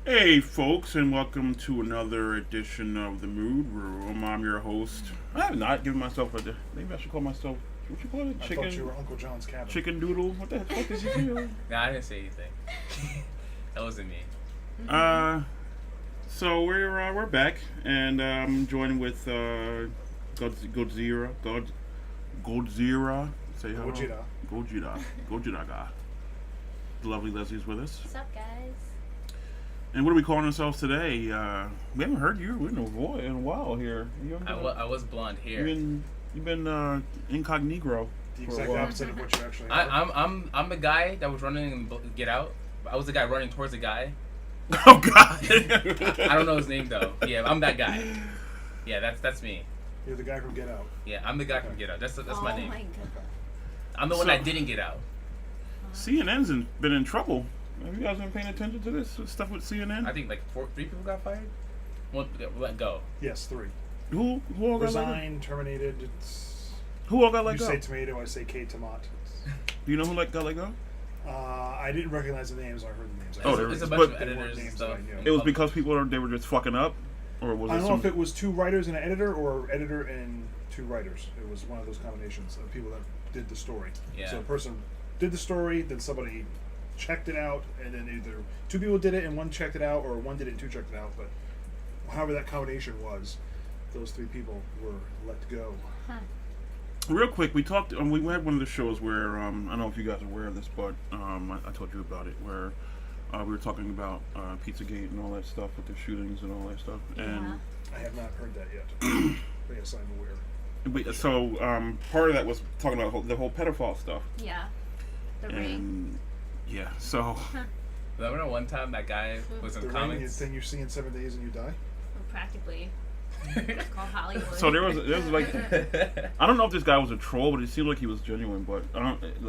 Hey, folks, and welcome to another edition of the Mood Room. I'm your host. I have not given myself a. Maybe I should call myself. What you call it? I thought you were Uncle John's cabin. Chicken Doodle. What the fuck is you do? Nah, I didn't say anything. That wasn't me. So we're back, and I'm joined with Godzilla. Godzilla. Say hello. Gojira. The lovely Leslie's with us. What's up, guys? And what are we calling ourselves today? We haven't heard you in a while here. I was blonde hair. You've been incognito. The for a exact while. opposite of what you actually are. I'm the guy that was running in Get Out. I was the guy running towards the guy. Oh God! I don't know his name though. Yeah, I'm that guy. Yeah, that's me. You're the guy from Get Out. Yeah, I'm the guy from Get Out. That's my name. Oh my god. I'm the one that didn't get out. CNN's been in trouble. Have you guys been paying attention to this stuff with CNN? I think like 3 people got fired. One let go. Yes, 3. Who all got let go? Resigned, terminated. It's, Who all got let you go? say tomato, I say K tomat. Do you know who got let go? I didn't recognize the names. I heard the names. Oh, It's a but bunch of they weren't editors and names stuff. that I knew. It was because they were just fucking up, or was I it don't know some? if it was 2 writers and an editor, or editor and 2 writers. It was one of those combinations of people that did the story. Yeah. So a person did the story, then somebody checked it out, and then either 2 people did it and 1 checked it out, or 1 did it and 2 checked it out. But however that combination was, those 3 people were let go. Huh. Real quick, we talked. We had one of the shows where I don't know if you guys are aware of this, but I told you about it. Where we were talking about Pizzagate and all that stuff with the shootings and all that stuff. And I have not heard that yet. But yes, I'm aware. so part of that was talking about the whole pedophile stuff. Yeah. The ring. And yeah, so Remember one time that guy was in The ring, comments. thing you see in 7 days and you die? Well, practically. It's called Hollywood. so there was like I don't know if this guy was a troll, but it seemed like he was genuine. But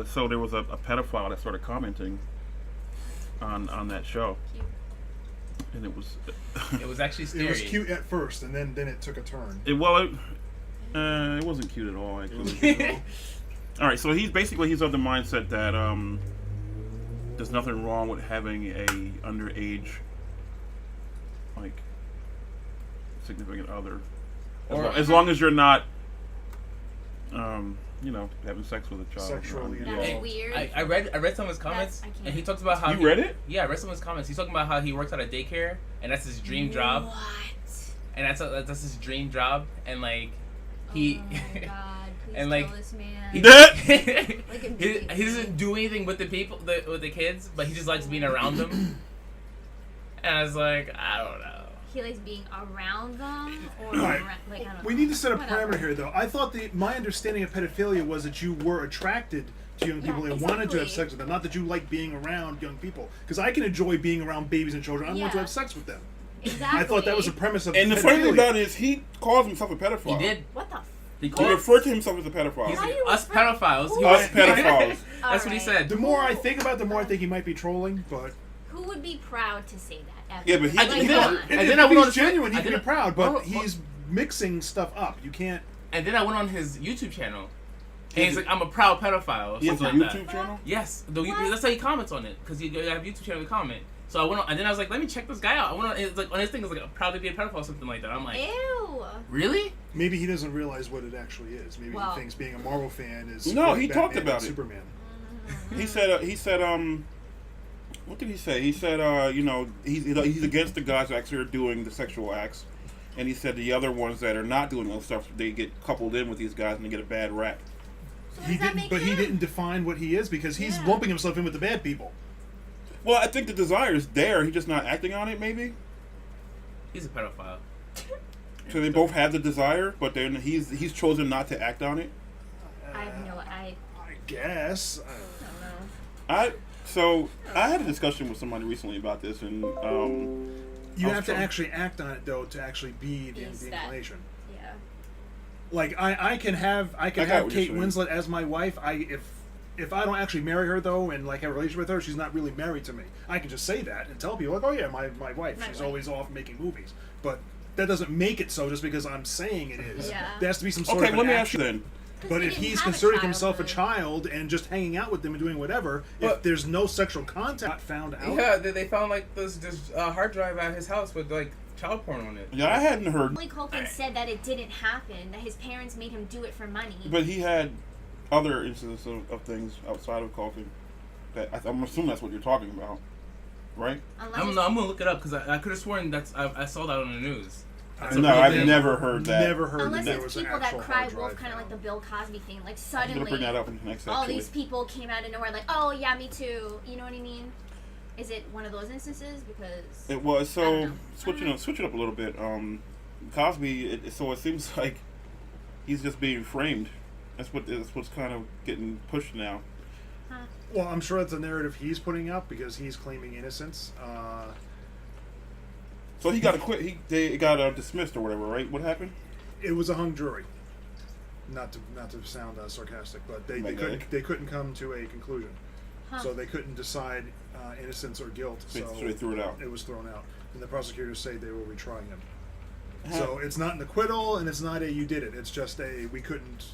so there was a pedophile that started commenting on that show, Cute. and it was It was actually scary. It was cute at first, and then it took a turn. it wasn't cute at all actually. It All right, so he's of the mindset that there's nothing wrong with having a underage like significant other, as long as you're not having sex with a child. Sexually That's involved. weird. I read some of his comments, I can't. and he talks about how You read it? Yeah, I read some of his comments. He's talking about how he works at a daycare, and that's his dream job, What? and that's his dream job, and like he. Oh my god. Please and, like, kill this man. he, Like he doesn't do anything with the people, with the kids, but he just likes being around them. And I was like, I don't know. He likes being around them, or Alright. around, like I don't know. We need to set a Whatever. parameter here, though. I thought my understanding of pedophilia was that you were attracted to young people and wanted to have exactly. sex with them, not that you like being around young people. Because I can enjoy being around babies and children. I want to Yeah. have sex with them. Exactly. I thought that was the premise of And the pedophilia. funny thing about it is, he calls himself a pedophile. He did. What the? He He called referred to himself as a pedophile. He's How like, you us refer- pedophiles. Who- He Us was- pedophiles. That's what he said. The more I think about it, the more I think he might be trolling, but... Who would be proud to say that? Ever? Yeah, but he- Like, he come didn't- on. And then if I went on he's the- genuine, he I can be didn't- proud, but Oh, he's mixing stuff up. You can't... And then I went on his YouTube channel, and he's like, I'm a proud pedophile. Or He has a something like YouTube that. channel. Yes, What? that's how he comments on it, because you have a YouTube channel to comment. So I went on, and then I was like, let me check this guy out. I went on his thing is like, proud to be a pedophile or something like that. I'm like, Ew. really? Maybe he doesn't realize what it actually is. Maybe Well- he thinks being a Marvel fan is No, like he Batman talked about and it. Superman. He said what did he say? He said he's against the guys who actually are doing the sexual acts, and he said the other ones that are not doing those stuff, they get coupled in with these guys and they get a bad rap. So He does that didn't, make but he him? didn't define what he is because he's Yeah. lumping himself in with the bad people. Well, I think the desire is there. He's just not acting on it, maybe. He's a pedophile. So they both have the desire, but then he's chosen not to act on it. I have no. I I guess. don't know. I had a discussion with somebody recently about this, and You I was have to trying- actually act on it though to actually be the Is that- inclination. Yeah. Like I can have I got have what you're Kate saying. Winslet as my wife. If I don't actually marry her though and like have a relationship with her, she's not really married to me. I can just say that and tell people like, oh yeah, my wife. My She's wife. always off making movies, but that doesn't make it so just because I'm saying it is. Yeah. There has to be some sort Okay, of let an me ask you action. then. But he if didn't he's have a considering himself a childhood. child and just hanging out with them and doing whatever, if But- there's no sexual contact not found out, Yeah, they found like this hard drive at his house with like child porn on it. Yeah, I hadn't heard, Macaulay Culkin said that it didn't happen, that his parents made him do it for money. but he had other instances of things outside of Culkin. I'm assuming that's what you're talking about, right? Unless I'm it's- gonna look it up because I could have sworn I saw that on the news. That's a No, real I've thing. never heard that. never heard Unless that there it's was an people that actual cry hard wolf, drive kind of like the found. Bill Cosby thing. Like I'm gonna suddenly, bring that up in the next all actually. these people came out of nowhere, like, oh yeah, me too. You know what I mean? Is it one of those instances? Because It was I so don't know. switch it up a little bit. Cosby. So it seems like he's just being framed. That's what's kind of getting pushed now. Well, I'm sure that's a narrative he's putting out because he's claiming innocence. So he got acquitted. They got dismissed or whatever, right? What happened? It was a hung jury. Not to sound sarcastic, but they couldn't come to a conclusion, so they couldn't decide innocence or guilt. So So they threw it out. It was thrown out, and the prosecutors say they will retry him. So it's not an acquittal, and it's not a you did it. It's just a we couldn't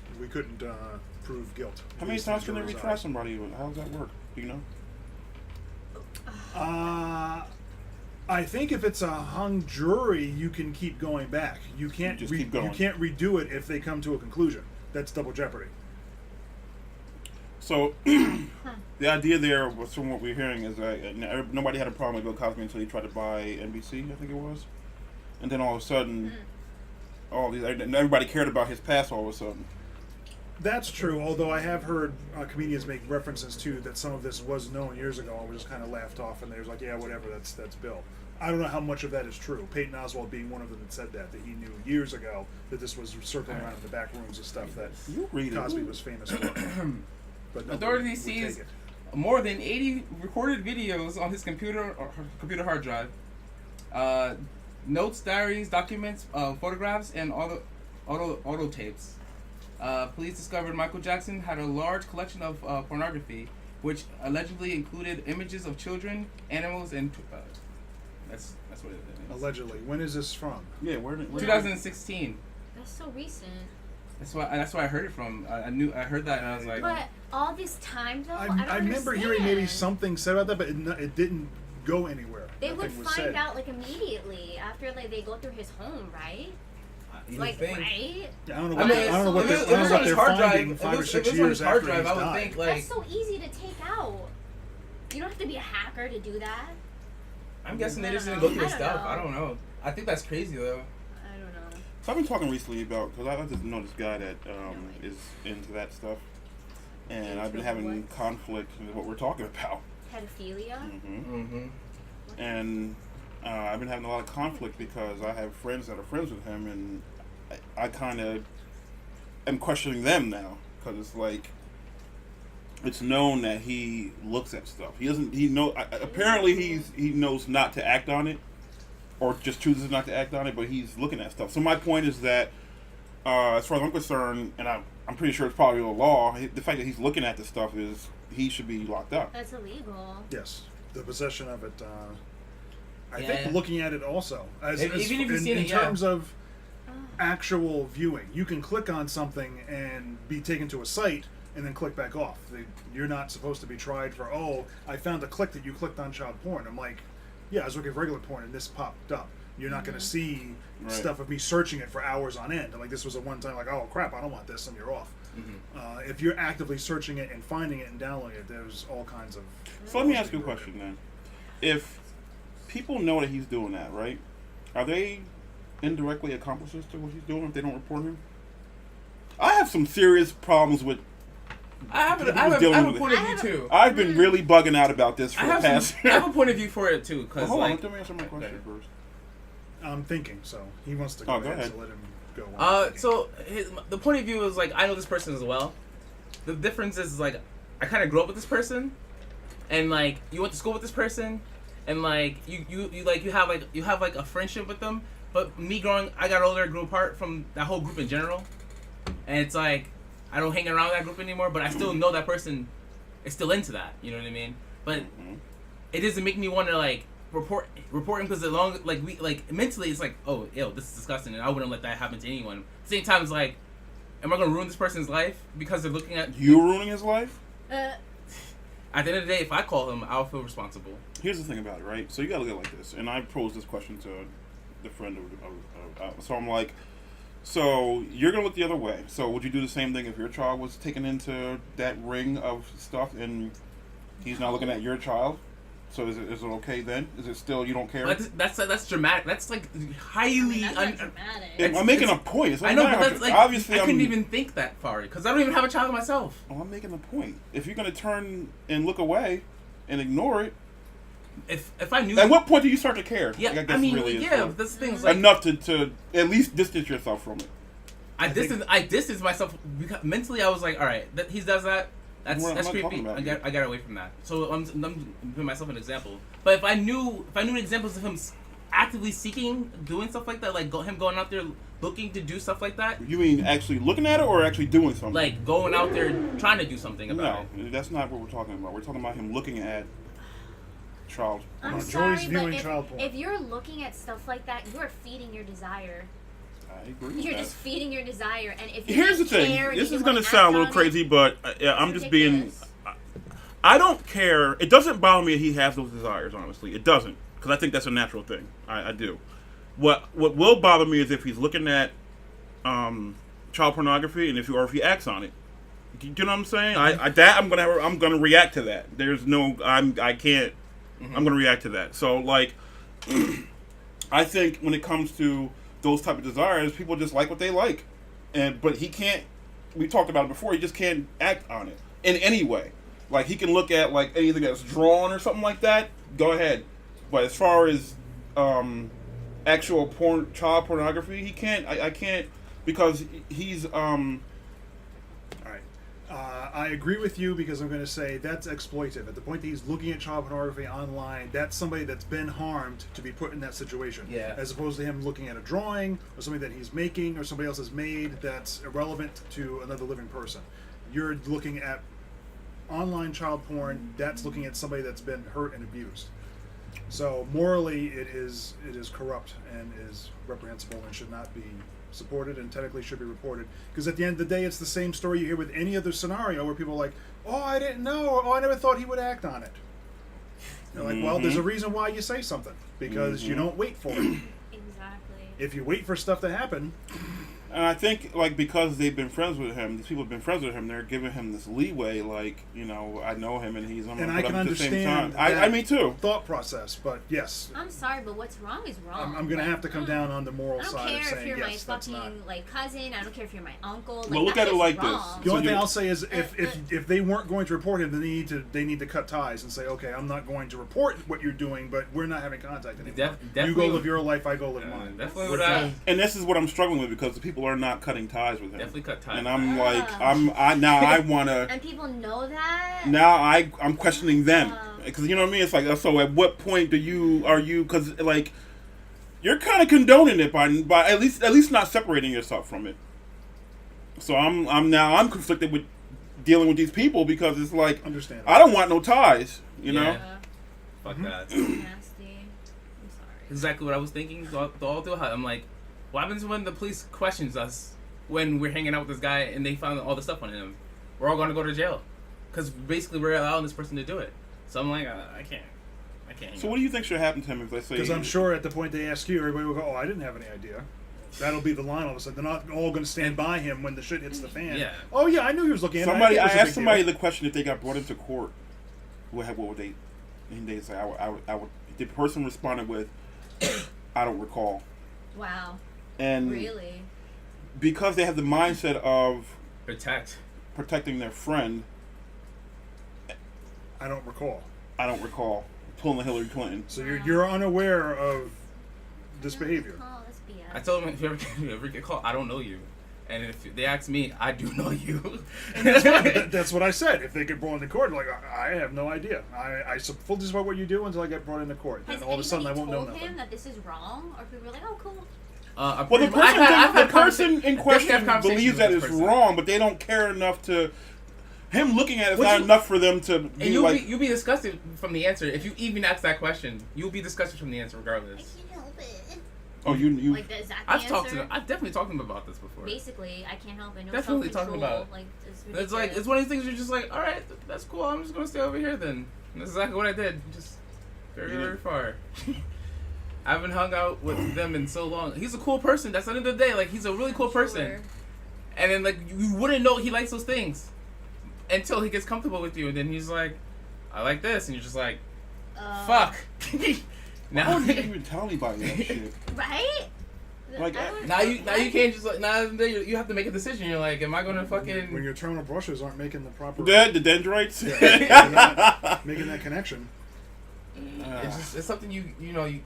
prove guilt. How many Based on times can they jurors' retry eyes. somebody? How does that work? Do you know? I think if it's a hung jury, you can keep going back. You can't Just keep going. You can't redo it if they come to a conclusion. That's double jeopardy. So the idea there, was from what we're hearing, is that nobody had a problem with Bill Cosby until he tried to buy NBC, I think it was, and then all of a sudden, everybody cared about his past all of a sudden. That's true, although I have heard comedians make references to that some of this was known years ago and we just kind of laughed off and they was like, yeah, whatever, that's Bill. I don't know how much of that is true. Peyton Oswalt being one of them that said that he knew years ago that this was circling around in the back rooms of stuff that You read it. Cosby was famous for. But nobody Authorities would seized take it. more than 80 recorded videos on his computer hard drive. Notes, diaries, documents, photographs, and auto tapes. Police discovered Michael Jackson had a large collection of pornography, which allegedly included images of children, animals, and that's what it is. Allegedly. When is this from? Yeah, where 2016. that's so recent. That's why I heard it from. I heard that and I was like, But all this time though, I don't I remember hearing maybe understand. something said about that, but it didn't go anywhere. They Nothing would was find said. out like immediately after like they go through his home, right? you Like think? right? I don't know I what, mean, I don't know what if they're, it I don't was know on what his they're hard drive, finding if 5 or it was 6 on his years hard after drive, he's I would died. think like That's so easy to take out. You don't have to be a hacker to do that. I'm guessing they I just don't didn't go know. through his I don't stuff. know. I don't know. I think that's crazy though. I don't know. So I've been talking recently about, because I just know this guy that is into that stuff, and I've been Into having what? conflict with what we're talking about. Pedophilia. Mm-hmm. And I've been having a lot of conflict because I have friends that are friends with him, and I kind of am questioning them now because it's like it's known that he looks at stuff. He doesn't. He know. Apparently, he knows not to act on it, or just chooses not to act on it. But he's looking at stuff. So my point is that, as far as I'm concerned, and I'm pretty sure it's probably the law. The fact that he's looking at this stuff is he should be locked up. That's illegal. Yes, the possession of it. I Yeah. think looking at it also, as Even if you've in, seen in it, yeah. terms of actual viewing, you can click on something and be taken to a site and then click back off. You're not supposed to be tried for, oh, I found a click that you clicked on child porn. I'm like, yeah, I was looking for regular porn and this popped up. You're not going to see Right. stuff of me searching it for hours on end. Like this was a one time, like, oh crap, I don't want this, and you're off. If you're actively searching it and finding it and downloading it, there's all kinds of. So let me ask you a question then. If people know that he's doing that, right? Are they indirectly accomplices to what he's doing if they don't report him? I have some serious problems with. I have People a dealing with point it. of view too. I've been really bugging out about this for I the have, past. I have a point of view for it too, Well, because hold on, like, let me answer my question first. I'm thinking, so he wants to go, Oh, go ahead, ahead. so let him go on. So the point of view is like I know this person as well. The difference is like I kind of grew up with this person, and like you went to school with this person, and like you have a friendship with them. But me I got older, grew apart from that whole group in general, and it's like I don't hang around that group anymore. But I still know that person is still into that. You know what I mean? But it doesn't make me want to like report him because mentally it's like, oh, ew, this is disgusting, and I wouldn't let that happen to anyone. At the same time, it's like am I gonna ruin this person's life because they're looking at? You ruining his life? Uh, At the end of the day, if I call him, I'll feel responsible. Here's the thing about it, right? So you gotta look at it like this, and I posed this question to the friend so I'm like, so you're gonna look the other way. So would you do the same thing if your child was taken into that ring of stuff and he's now looking at your child? So is it okay then? Is it still you don't care? That's dramatic. That's like highly. that's not dramatic. Yeah, I'm making a point. It's I know, not but matter that's how- like obviously I couldn't I'm, even think that far because I don't even have a child myself. Oh, I'm making a point. If you're gonna turn and look away and ignore it, If I knew. at what point do you start to care? Yeah, I guess I mean, really is yeah, what- but this thing's like enough to at least distance yourself from it. I distanced myself because mentally. I was like, all right, he does that. That's I'm not creepy. talking about you. I got away from that. So I'm giving myself an example. But if I knew examples of him actively seeking doing stuff like that, like him going out there looking to do stuff like that, You mean actually looking at it or actually doing something? like going out there trying to do something about No, it. that's not what we're talking about. We're talking about him looking at child I'm pornography. sorry, Joy's but viewing child porn. if you're looking at stuff like that, you're feeding your desire. I agree with You're that. just feeding your desire, and if you Here's the just thing. care and This you is wanna going to act sound a on little it, crazy, but I'm it's just being. ridiculous. I don't care. It doesn't bother me that he has those desires. Honestly, it doesn't, because I think that's a natural thing. I do. What will bother me is if he's looking at child pornography and if he acts on it. Do you know what I'm saying? I'm gonna react to that. There's no I can't. I'm gonna react to that. So like, I think when it comes to those type of desires, people just like what they like, but he can't. We talked about it before. He just can't act on it in any way. Like he can look at like anything that's drawn or something like that. Go ahead, but as far as actual child pornography, he can't. I can't because he's All right. I agree with you because I'm going to say that's exploitive. At the point that he's looking at child pornography online, that's somebody that's been harmed to be put in that situation. Yeah. As opposed to him looking at a drawing or something that he's making or somebody else has made that's irrelevant to another living person. You're looking at online child porn, that's looking at somebody that's been hurt and abused. So morally, it is corrupt and is reprehensible and should not be supported and technically should be reported. Because at the end of the day, it's the same story you hear with any other scenario where people are like, "Oh, I didn't know," or "Oh, I never thought he would act on it." You're like, well, there's a reason why you say something because you don't wait for it. Exactly. If you wait for stuff to happen, And I think, like, because they've been friends with him, these people have been friends with him, they're giving him this leeway, like, you know, I know him and he's on and my I can at the same time. understand I me too. thought process, but yes, I'm sorry, but what's wrong is wrong. I'm going to Like, have to come down on the moral I don't side care of if saying you're my yes, that's not. fucking like cousin. I don't care if you're my uncle. Like, Well, look that's at it just like this. wrong. The only So thing you- I'll say is if they weren't going to report him, then they need to cut ties and say, okay, I'm not going to report what you're doing, but we're not having contact anymore. you definitely go live your life, I go live mine. Definitely We're would I done. And this is what I'm struggling with because the people are not cutting ties with him. definitely cut ties. And I'm like, I want to. And people know that. Now I'm questioning them because you know what I mean. It's like, so at what point are you? Because like, you're kind of condoning it by at least not separating yourself from it. So I'm conflicted with dealing with these people because it's like, Understand. I don't want no ties. You know. Yeah. Fuck that. Nasty. I'm sorry. Exactly what I was thinking all through. I'm like, what happens when the police questions us when we're hanging out with this guy and they found all the stuff on him? We're all going to go to jail because basically we're allowing this person to do it. So I'm like, I can't. So what do you think should happen to him if they say? Because I'm sure at the point they ask you, everybody will go, "Oh, I didn't have any idea." That'll be the line all of a sudden. They're not all going to stand by him when the shit hits the fan. Yeah. Oh yeah, I knew he was looking at it. Somebody, I I think it was a asked big somebody deal. the question if they got brought into court, what would they? And they say, I would. The person responded with, "I don't recall." Wow. And Really? because they have the mindset of protecting their friend, I don't recall. I don't recall pulling a Hillary Clinton. So you're unaware of this behavior. Oh, that's BS. I told him if you ever get caught, I don't know you. And if they ask me, I do know you. That's what I said. If they get brought into court, like I have no idea. I fully support what you do until I get brought into court. Has Then all of a sudden I won't know told him nothing. that this is wrong, or people are like, "Oh, cool." Well, the person in question believes that it's wrong, but they don't care enough to. Him looking at it is Would not you- enough for them to And be you'll like. be disgusted from the answer. If you even ask that question, you'll be disgusted from the answer regardless. can't help it. Oh, you. Like, is that the I've answer? talked to them. I've definitely talked to them about this before. Basically, I can't help it. No Definitely self-control. talking about it. Like, it's It's like it's one of these things you're just like, all right, that's cool. I'm just gonna stay over here then. And that's exactly what I did. Just very very far. I haven't hung out with them in so long. He's a cool person. That's the end of the day. Like he's a really cool person. Sure. And then like you wouldn't know he likes those things until he gets comfortable with you, and then he's like, I like this, and you're just like, fuck. Why now wouldn't you even tell anybody that shit? Right? Like, I would- now you can't just like now you have to make a decision. You're like, am I gonna When fucking your terminal brushes aren't making the proper, The dendrites. they're not making that connection. It's just it's something you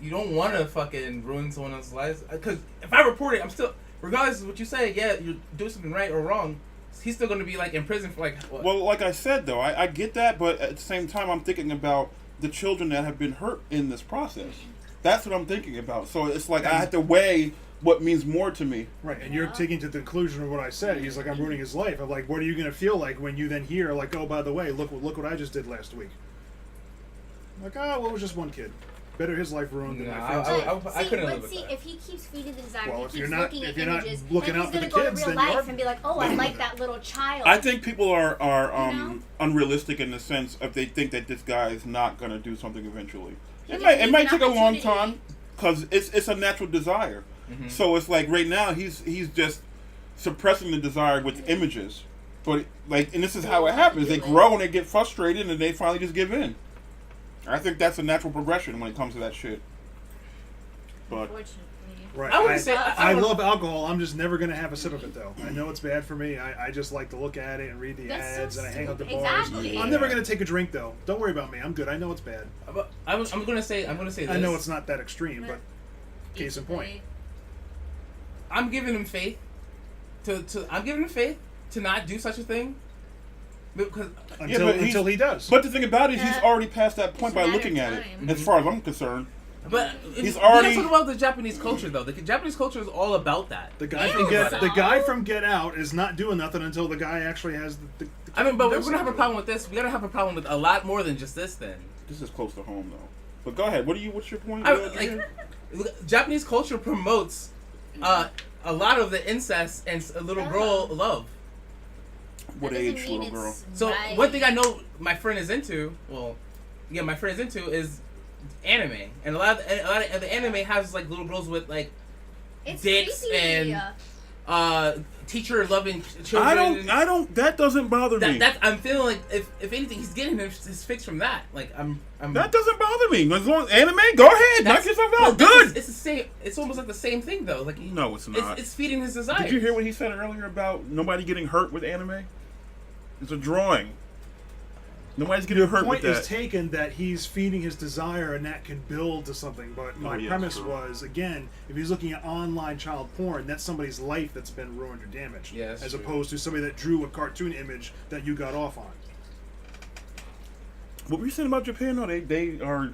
don't want to fucking ruin someone else's life, because if I report it, I'm still, regardless of what you say, yeah, you're doing something right or wrong, he's still gonna be like in prison for like what? Well, like I said, though, I get that, but at the same time, I'm thinking about the children that have been hurt in this process. That's what I'm thinking about. So it's like I have to weigh what means more to me. Right, and you're taking to the conclusion of what I said. He's like, I'm ruining his life. I'm like, what are you going to feel like when you then hear, like, oh, by the way, look what I just did last week? I'm like, oh, well, it was just one kid. Better his life ruined than Nah, my feelings. I couldn't live with see, that. if he keeps feeding the desire, Well, he if keeps you're not- looking if at you're not images, looking then out he's for gonna the go kids, to real then you're- life and be like, oh, I like that little child. I think people are know? unrealistic in the sense of they think that this guy is not going to do something eventually. It just might needs take an a long opportunity. time because it's a natural desire. Mm-hmm. So it's like right now he's just suppressing the desire with images. But like, and this is how it happens. They grow and they get frustrated and they finally just give in. I think that's a natural progression when it comes to that shit. But Unfortunately. Right. I wouldn't say I would- love alcohol. I'm just never going to have a sip of it, though. I know it's bad for me. I just like to look at it and read the That's so ads, and I hang out the stupid. bars. Exactly. I'm never going to take a drink, though. Don't worry about me. I'm good. I know it's bad. But I'm gonna say this. I know it's not that extreme, but case in point. I'm giving him faith to not do such a thing, because Until he does. But the thing about it is, he's Yeah. already past that point It's a by matter looking of at it. time. As far as I'm concerned, he's already- We gotta talk about the Japanese culture though. The Japanese culture is all about that. the guy Yeah. from Get About the it. guy from Get Out is not doing nothing until the guy actually has the I mean, but we're does gonna have a something. problem with this. We gotta have a problem with a lot more than just this. Then this is close to home though. But go ahead. What's your point? Japanese culture promotes a lot of the incest and a little girl love. What That doesn't age, mean little girl? it's So right. one thing I know my friend is into, my friend is into is anime, and a lot of the anime has like little girls with like It's dicks creepy. and teacher loving children. I don't. That doesn't bother me. That I'm feeling like if anything, he's getting his fix from that. Like I'm That doesn't bother me. As long as anime, go ahead, knock that's- yourself well, out. Good. It's the same. It's almost like the same thing though. Like No, it's not. It's feeding his desire. Did you hear what he said earlier about nobody getting hurt with anime? It's a drawing. Nobody's getting hurt with point is that. taken that he's feeding his desire and that can build to something. But my yeah, premise true. was, again, if he's looking at online child porn, that's somebody's life that's been ruined or damaged. Yeah, that's as true. opposed to somebody that drew a cartoon image that you got off on. What were you saying about Japan? No, they are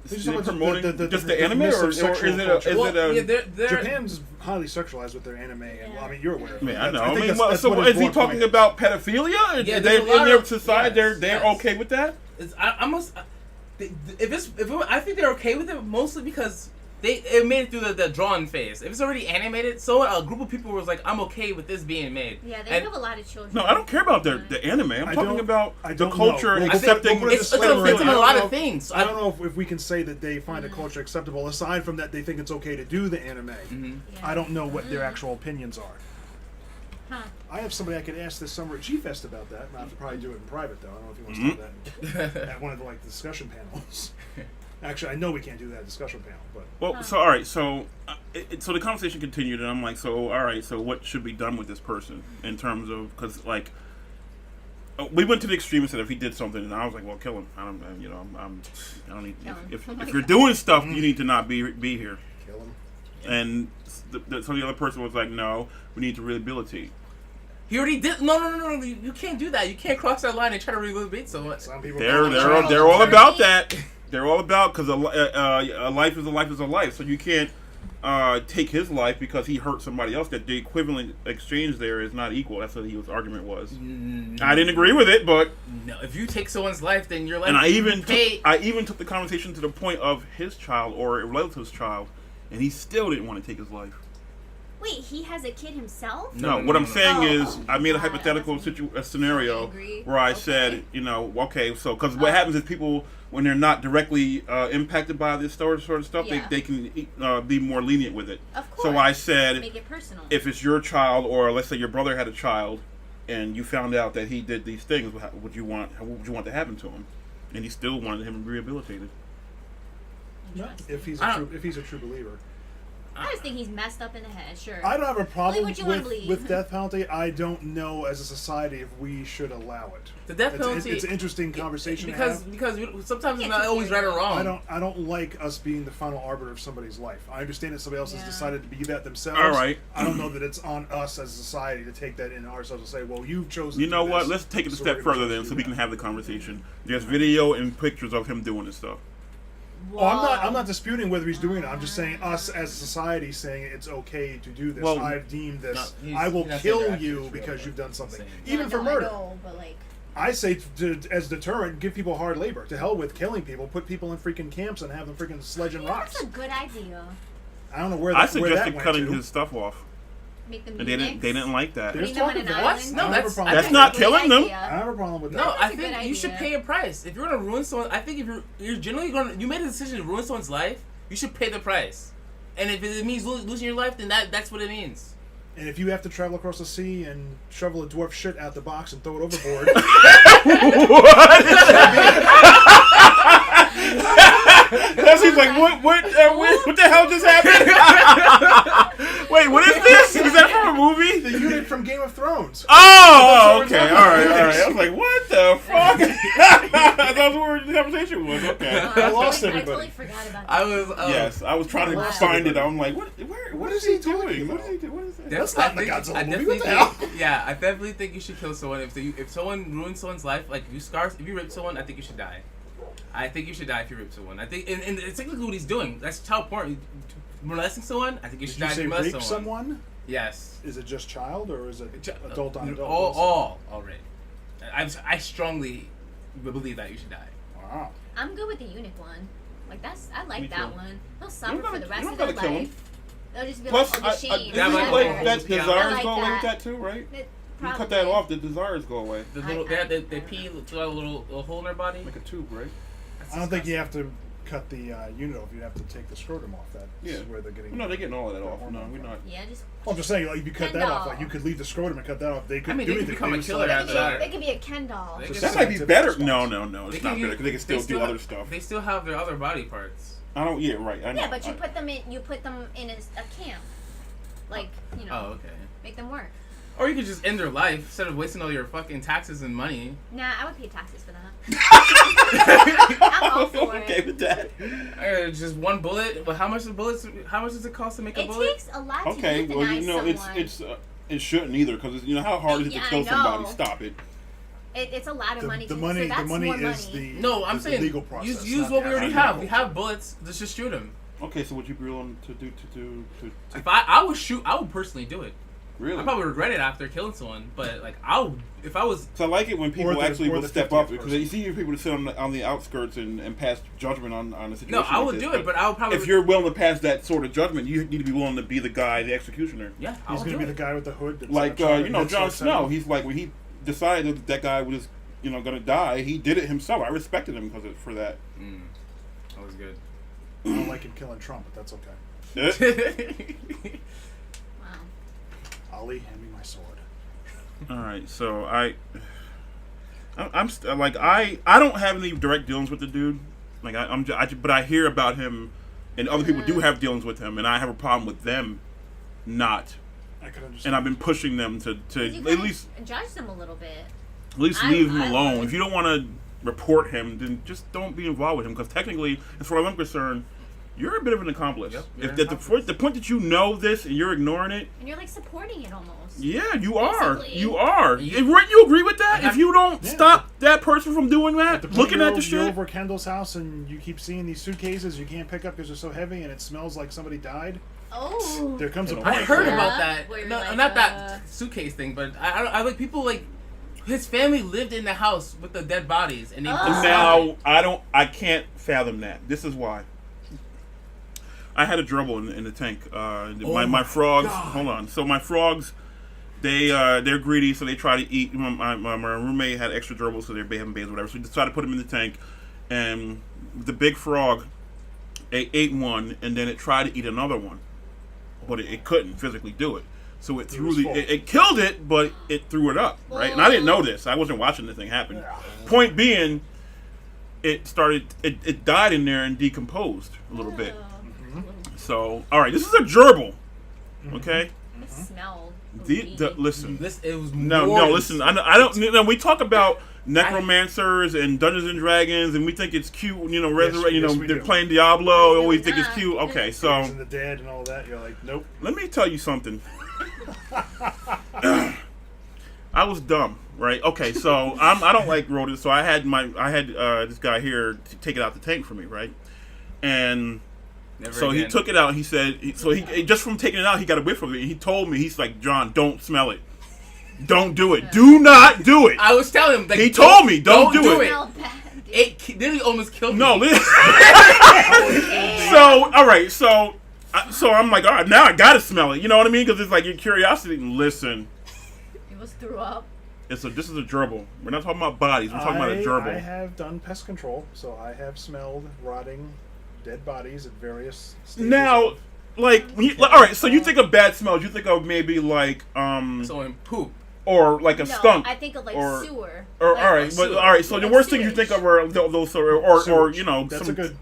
just they talking about promoting the just the the anime, mix or of is sexual it culture. they're Japan's highly sexualized with their anime, and well, I mean, you're aware. Of it. Man, I know. think I mean, that's- well, that's so what his is he broad talking point about pedophilia? Yeah, they there's a in lot their of- society, yes, they're yes. okay with that. I must. I think they're okay with it mostly because it made it through the drawn phase. If it's already animated, so a group of people was like, I'm okay with this being made. Yeah, they And have a lot of children. No, I don't care about the anime. I'm I talking don't- about I the don't culture know. Well, accepting. we'll put a It's disclaimer offensive in. in a I lot don't of know- things. So I don't know if we can say that they find a culture acceptable, aside from that they think it's okay to do the anime. Mhm. Yeah. I don't know what their actual opinions are. Huh. I have somebody I could ask this summer at G-Fest about that. I have to probably do it in private, though. I don't know if he wants to do that at one of the discussion panels. Actually, I know we can't do that discussion panel, but Well, so all right, so so the conversation continued, and I'm like, so all right, so what should be done with this person in terms of because like we went to the extreme and said if he did something, and I was like, well, kill him. I don't need Kill him. if Oh my you're God. doing stuff, you need to not be here. kill him. And so the other person was like, no, we need to rehabilitate. He already did. No. You can't do that. You can't cross that line and try to rehabilitate someone. Some people They're call it child they're all abuse. about that. They're all about because a life is a life is a life. So you can't take his life because he hurt somebody else. That the equivalent exchange there is not equal. That's what his argument was. I didn't agree with it, but No, if you take someone's life, then you're like. and I even pay. took the conversation to the point of his child or a relative's child. and he still didn't want to take his life. Wait, he has a kid himself? No, No, what no, I'm no. saying is, Oh, I made a God, hypothetical I was scenario angry. where I Okay. said, okay, so because what happens is people, when they're not directly impacted by this sort of stuff, Yeah. they can be more lenient with it. Of course. So I said, Make it personal. if it's your child, or let's say your brother had a child, and you found out that he did these things, what would you want to happen to him? And he still wanted him rehabilitated. If he's I a don't- true, if he's a true believer. I just think he's messed up in the head. Sure. I don't have a problem what you wanna with believe. death penalty. I don't know as a society if we should allow it. The death It's- penalty. It's an interesting conversation because to have. because sometimes it's Yeah, not it's always right or weird. wrong. I don't like us being the final arbiter of somebody's life. I understand that somebody else has Yeah. decided to be that themselves. All right. I don't know that it's on us as a society to take that in ourselves and say, well, you've chosen. You to know do what? this, Let's take it a so step we're gonna further choose then, to so do we can that. have the conversation. There's video and pictures of him doing this stuff. Well, I'm not disputing whether he's doing it. I'm just saying us as a society saying it's okay to do this. Well- I deem this. No, he's- I will he's not saying kill they're you actually because true, you've done something, saying- Yeah, even for no, murder. I know, but like, I say as deterrent, give people hard labor. To hell with killing people. Put people in freaking camps and have them freaking sledging yeah, rocks. that's a good idea. I don't know where I that, where that suggested went cutting to. his stuff off, Make them and they didn't like that. There's Putting them on talk an of that. What? island. No, I don't have a that's problem That's with not that. killing them. I don't have a problem with that. No, I a good think you should idea. pay a price. If you're gonna ruin someone, I think if you're generally gonna, you made a decision to ruin someone's life, you should pay the price. And if it means losing your life, then that's what it means. And if you have to travel across the sea and shovel a dwarf shit out the box and throw it overboard, That seems like what the hell just happened? Wait, what is this? Is that from a movie? the unit from Game of Thrones. Oh, That's okay, what all we're right, talking all right. about. I was like, what the fuck? That's where the conversation was. Okay. I lost I everybody. totally forgot about that. I was. Yes, I was trying to Wow. find it. I'm like, what is he doing? talking What is he about? doing? What is that? That's not the Godzilla I movie. definitely What the think, hell? yeah, I definitely think you should kill someone. If someone ruins someone's life, like if you rape someone, I think you should die. I think you should die if you rape someone. I think, and it's technically what he's doing. That's child porn. Molesting someone, I think you should Did you die if say you molest rape someone. someone? Yes. Is it just child or is it Ch- adult on adult? All rape. I strongly believe that you should die. Wow. I'm good with the eunuch one. Like I Me like that too. one. They'll You suffer don't for gotta- the you rest don't of their gotta kill 'em. life. They'll just be Plus, like, oh, the shame. Yeah, like, like- that Yeah. desires I like go away with that. that too, right? It- You cut probably. that off, the desires go away. The I- little, I- they pee through a little hole in their body. Like a tube, right? That's I don't think disgusting. you have to cut the unit off. You have to take the scrotum off. That's Yeah. where they're getting. No, they're getting all of that off. No, we're not. Yeah, just. Well, I'm just saying, like, if you cut Ken that off, doll. like, you could leave the scrotum and cut that off. They could I mean, do they could anything. become They a would killer still- after that. They could be a Ken doll. They Just could- That might be scientific better. response. No, They it's can not use- better because they can still do still other have- stuff. They still have their other body parts. I don't. Yeah, right. I know. Yeah, but you put them in. You put them in a camp, like Oh, okay. make them work. Or you could just end their life instead of wasting all your fucking taxes and money. Nah, I would pay taxes for that. I'm all for okay it. with that. Just one bullet. But how much does it cost to make a It bullet? takes a lot Okay, to well, euthanize someone. it shouldn't either because how hard is it to Yeah, I kill somebody? know. Stop it. It's a lot of money. The to money, so that's the money more is money. the No, I'm is the saying legal process. use not what the we already actual have. We legal. have bullets. Let's just shoot them. Okay, so would you be willing to do to If I would shoot, I would personally do it. really? I probably regret it after killing someone, but like if I was So I like it when people the- actually or will the step 50th up because person. you see people that sit on the outskirts and pass judgment on a situation. no, I like would this, do it, but I would probably if you're willing to pass that sort of judgment, you need to be willing to be the guy, the executioner. yeah, I He's would going to do be the it. guy with the hood. That's Like gonna try to Jon start Snow, setting- he's like when he decided that guy was going to die, he did it himself. I respected him for that. That was good. I don't like him killing Trump, but that's okay. Wow. Ali, hand me my sword. All right, so I'm like I don't have any direct dealings with the dude. Like but I hear about him, and other people do have dealings with him, and I have a problem with them not. I could understand. And I've been pushing them to You at gotta least judge them a little bit. leave him I alone. would. If you don't want to report him, then just don't be involved with him. Because technically, as far as I'm concerned, you're a bit of an accomplice. Yep, if you're the, an accomplice. the point that you know this and you're ignoring it, And you're like supporting it almost. yeah, you are. Basically. You are. You- Wouldn't you agree with that? I- If you don't Yeah. stop that person from doing that, The point looking you're at the You're shit. over Kendall's house and you keep seeing these suitcases you can't pick up because they're so heavy and it smells like somebody died. Oh. There comes a I point. I heard where- about that. Where you're No, like, not that suitcase thing, but I like people like his family lived in the house with the dead bodies, and they Oh. just Now I can't fathom that. This is why. I had a gerbil in the tank. My frogs. God. Hold on. So my frogs, they're greedy, so they try to eat. My roommate had extra gerbils, so they're having babies, whatever. So we decided to put them in the tank, and the big frog ate one, and then it tried to eat another one, but it couldn't physically do it. So it threw was full. it killed it, but it threw it up, right? And I didn't know this. I wasn't watching the thing happen. Point being, it died in there and decomposed a little bit. So, all right, this is a gerbil, okay? It smelled. Listen, It was no, more listen. I don't. You know, we talk about necromancers and Dungeons and Dragons, and we think it's cute. You know, resurrect. yes, we they're do. playing Diablo. We We do think it's not. cute. Okay, And so the dead and all that. You're like, nope. let me tell you something. I was dumb, right? Okay, so I don't like rodents, so I had this guy here take it out the tank for me, right? And Never so again. he took it out. He said, he just from taking it out, he got a whiff of it. And he told me, he's like, John, don't smell it. Don't do it. Do not do it. I was telling him. Like, He told me, don't do it. Smelled bad, dude. It literally almost killed me. No, listen. So, all right, so I'm like, all right, now I gotta smell it. You know what I mean? Because it's like your curiosity. Listen, It was threw up. this is a gerbil. We're not talking about bodies. We're talking about a gerbil. I have done pest control, so I have smelled rotting dead bodies at various stages. Now, of- like, all right. So you think of bad smells? You think of maybe like Someone poop. or like a No, skunk. I think of like or- sewer. Or Like, all right, but sewer. all right. So the Like worst things you sewage. think of are those, or sewage. you know, that's some, a good.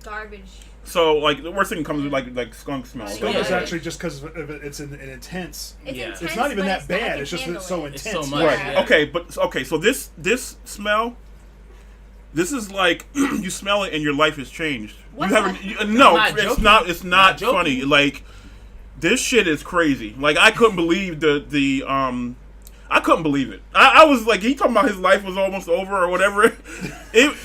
Garbage. So like the worst thing comes with like skunk smell. Skunk Yeah. is actually just because it's an intense. It's Yeah. intense. It's not even but that I bad. can It's just that handle it's so it. It's intense. so much. Right. Yeah. Okay. But okay. So this smell. This is like you smell it and your life has changed. What's you haven't. that? No, I'm not it's joking. not. It's not Not joking. funny. Like this shit is crazy. Like I couldn't believe I couldn't believe it. I was like, he talking about his life was almost over or whatever.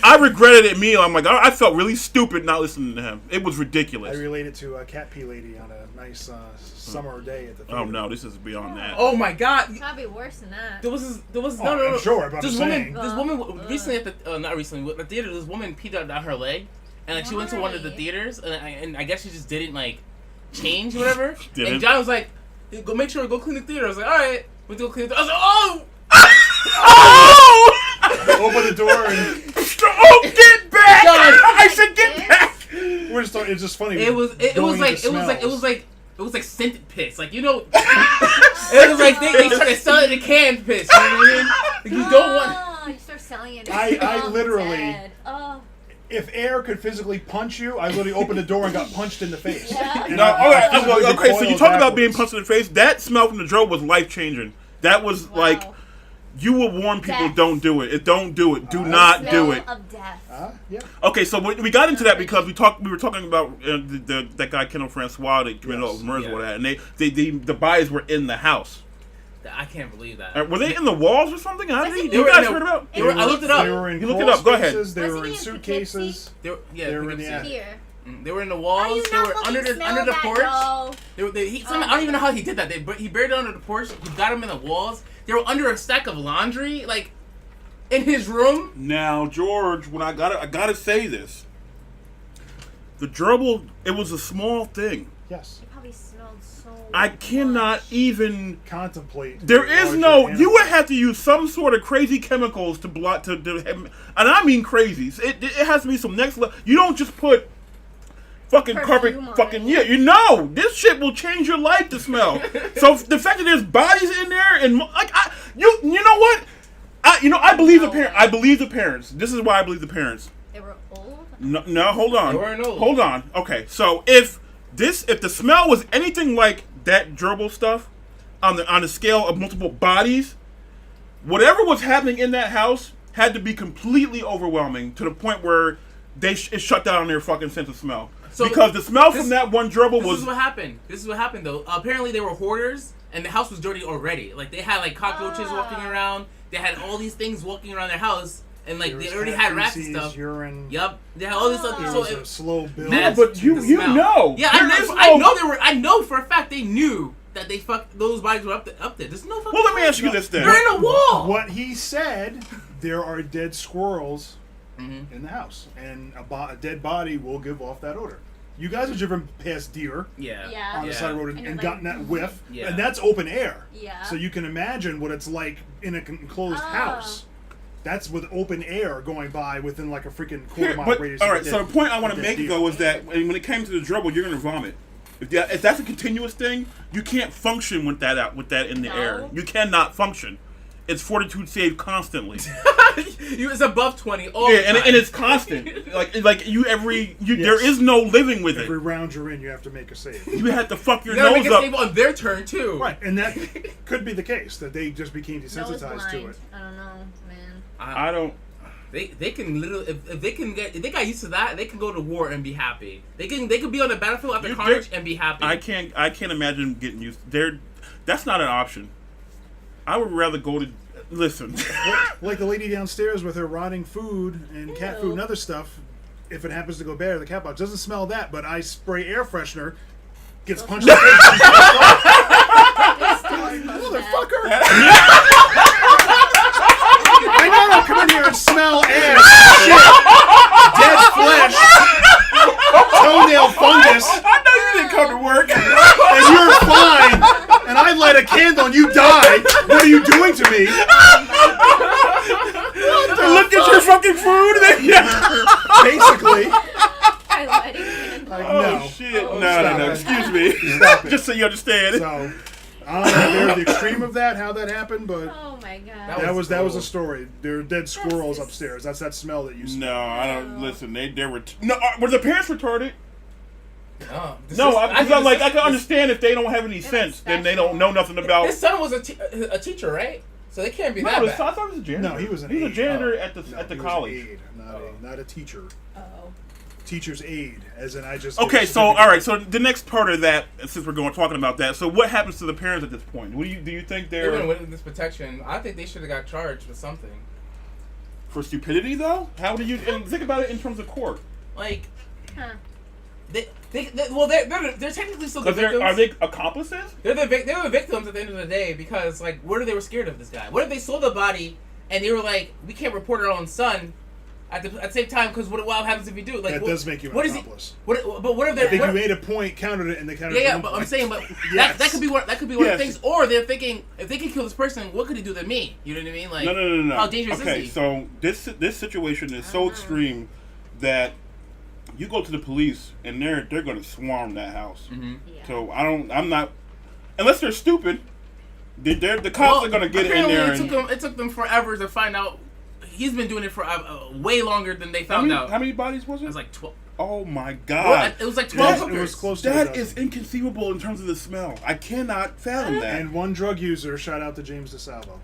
I regretted it. I'm like, I felt really stupid not listening to him. It was I ridiculous. related to a cat pee lady on a nice summer day at the theater. Oh no, this is beyond that. Oh my god. Probably worse than that. There was Oh, no. I'm sure, but I'm This just woman, saying. this woman recently at the not recently, at the theater. This woman peed out down her leg, and like she went to one of the Why? theaters, and I guess she just didn't like change whatever. Didn't? And John was like, "Go make sure go clean the theater." I was like, "All right, we'll go clean the." I was like, "Oh, Oh! Open the door and Oh, get back! God. I said get back! we're just. It's just funny. it was going like to smells. it was like scented piss, like you know." It was like they started selling the canned piss. You know what I mean? Like, you don't want. Oh, you start selling it. I literally- Dead. Oh. If air could physically punch you, I literally opened the door and got punched in the face. Yeah. And No, I- all right. I physically Okay, so you recoiled talk about being backwards. punched in the face. That smell from the drill was life changing. That was Wow. like you will warn people, Death. don't do it. Don't do it. Do not do Smell it. of death. Yeah. Okay, so we got into that because we were talking about that guy Kendall Francois that committed all those murders Yeah. or that, and the bodies were in the house. I can't believe that. Were they in the walls or something? How did They you were guys in a- heard about? They were, I looked it up. They were in You look it crawl up, go ahead. spaces, They Wasn't were he in in suitcases. They were, yeah, They were in Poughkeepsie. the attic. Here. They were in the How walls. do you They not were fucking under smell the that, porch. though? I don't even know how he did that. He buried it under the porch. He got them in the walls. They were under a stack of laundry, like in his room. Now, George, when I gotta say this. The gerbil, it was a small thing. Yes. He probably smelled so I cannot much. even. Contemplate. There the is larger no. animal. You would have to use some sort of crazy chemicals to block and I mean crazy. It has to be some next level. You don't just put fucking carpet, Perfume on fucking it. you know this shit will change your life to smell. So the fact that there's bodies in there and like you know what, I believe the parents. I believe the parents. This is why I believe the parents. They were old. No, hold on. They weren't old. Hold on. Okay, so if the smell was anything like that gerbil stuff on the scale of multiple bodies, whatever was happening in that house had to be completely overwhelming to the point where it shut down their fucking sense of smell. So because the smell this- from that one gerbil This was is what happened. This is what happened though. Apparently they were hoarders, and the house was dirty already. Like they had like cockroaches walking around. They had all these things walking around their house, and like There they was already cat had rats and feces, stuff. Urine. Yep, they had all this stuff. There So was a it, slow build. Yeah, That's but the you smell. know. Yeah, There I is know. no- I know for a fact they knew that they those bodies were up there. There's no fucking. Well, let me way. ask you this then. They're in a wall. What he said, there are dead squirrels Mm-hmm. in the house, and a dead body will give off that odor. You guys have driven past deer Yeah. Yeah. on the Yeah. side of the road And and you're gotten like, that whiff, Yeah. and that's open air. Yeah. So you can imagine what it's like in an enclosed Oh. house. That's with open air going by within like a freaking quarter Here, mile but radius. all of right. the So dead- the point I want of to the make deer. though is that when it came to the dribble, you're gonna vomit. If that's a continuous thing, you can't function with that in the No. air. You cannot function. It's fortitude save constantly. It's above 20 all Yeah, the and time. it's constant. like you every you. Yes. There is no living with Every it. round you're in, you have to make a save. You have to fuck your You gotta nose make a up. save on their turn too. Right, and that could be the case that they just became Nose desensitized to blind. it. I don't know, man. I don't. They can literally if they got used to that, they can go to war and be happy. They can be on the battlefield after You- carnage there- and be happy. I can't imagine getting used. That's not an option. I would rather go to. Listen. Like the lady downstairs with her rotting food and cat food Ew. and other stuff. If it happens to go bad, the cat box doesn't smell that, but I spray air freshener, gets punched in the face. Motherfucker! I know don't come in here and smell ass, shit, dead flesh, toenail fungus, I know you didn't come to work. and you're fine, and I light a candle and you die. What are you doing to me? Look at your fucking food. Basically, Highlighting. like, Oh no. shit! Oh, no. stop it. Excuse me. Stop it. Just so you understand. So, I don't know if they're the extreme of that, how that happened, but Oh my god. that was a cool. story. There are dead squirrels just- upstairs. That's that smell that you smell. No, I don't listen. They were no. Were the parents retarded? No, No, I think can understand if they don't have any They're sense, like then they don't know nothing His about. son was a teacher, right? So they can't be No, that I bad. thought he was a janitor. No, he was an He was a aide. janitor Oh. at the No, at the he was an college. aide, not a teacher. Oh. Teacher's aide, as in I just. Okay, so all right, so the next part of that, since we're talking about that, so what happens to the parents at this point? What do you think They're they're gonna win this protection. I think they should have got charged with something. for stupidity though? How do you and think about it in terms of court? Like Huh. they're technically still the Because victims. are they accomplices? They're the victims at the end of the day because like what if they were scared of this guy? What if they saw the body and they were like, we can't report our own son at the same time because what happens if we do? Like That what, does make you an what is he? accomplice. But what if I they're think what, you made a point, countered it, and they countered. yeah, one but I'm point. saying, but Yes. that could be one of Yes. the things. Or they're thinking, if they can kill this person, what could he do to me? You know what I mean? Like, No. how dangerous okay, is he? so this situation is so extreme that you go to the police and they're going to swarm that house. Mhm. Yeah. So I'm not, unless they're stupid. The cops are going to get in apparently there. it took them forever to find out. He's been doing it for way longer than they how found many, out. how many bodies was it? It was like 12. Oh my Well, god! it was like It 12 was- hookers. it was close to a That dozen. is inconceivable in terms of the smell. I cannot fathom that. And one drug user, shout out to James DeSalvo.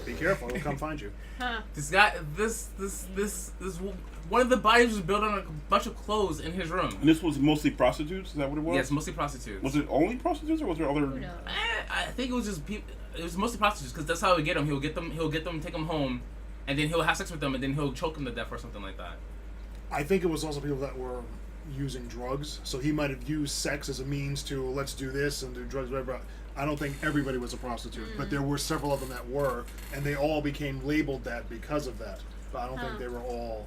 Be careful, he'll come find you. Huh. This guy, this one of the bodies was built on a bunch of clothes in his room. And this was mostly prostitutes. Is that what it was? Yes, mostly prostitutes. Was it only prostitutes, or was there other? Who knows? I think it was just people. It was mostly prostitutes because that's how he get them. He'll get them, take them home, and then he'll have sex with them, and then he'll choke them to death or something like that. I think it was also people that were using drugs, so he might have used sex as a means to let's do this and do drugs, whatever. I don't think everybody was a prostitute, but there were several of them that were, and they all became labeled that because of that. But I don't think they were all.